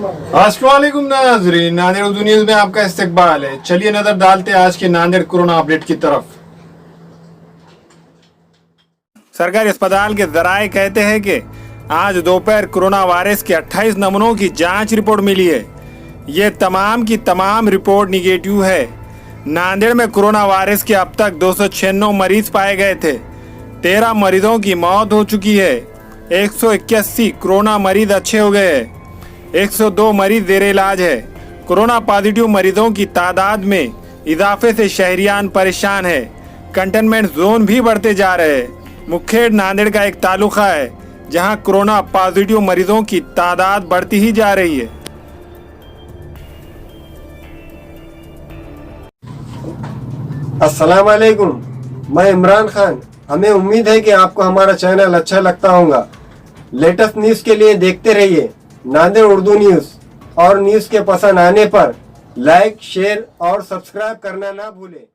अस्सलामुअलैकुम नाज़रीन, नांदेड़ उर्दू न्यूज़ में आपका इस्तकबाल है। चलिए नजर डालते हैं आज के नांदेड़ कोरोना अपडेट की तरफ। सरकारी अस्पताल के जराये कहते हैं कि आज दोपहर कोरोना वायरस के 28 नमूनों की जांच रिपोर्ट मिली है। ये तमाम की तमाम रिपोर्ट निगेटिव है। नांदेड़ में कोरोना वायरस के अब तक 296 मरीज पाए गए थे। 13 मरीजों की मौत हो चुकी है। 181 कोरोना मरीज अच्छे हो गए हैं। 102 मरीज जेर इलाज है। कोरोना पॉजिटिव मरीजों की तादाद में इजाफे से शहरियान परेशान है। कंटेनमेंट जोन भी बढ़ते जा रहे हैं। मुखेड़ नांदेड़ का एक तालुका है जहां कोरोना पॉजिटिव मरीजों की तादाद बढ़ती ही जा रही है। अस्सलाम वालेकुम, मैं इमरान खान। हमें उम्मीद है कि आपको हमारा चैनल अच्छा लगता होगा। लेटेस्ट न्यूज़ के लिए देखते रहिए नांदेड़ उर्दू न्यूज़, और न्यूज़ के पसंद आने पर लाइक, शेयर और सब्सक्राइब करना ना भूलें।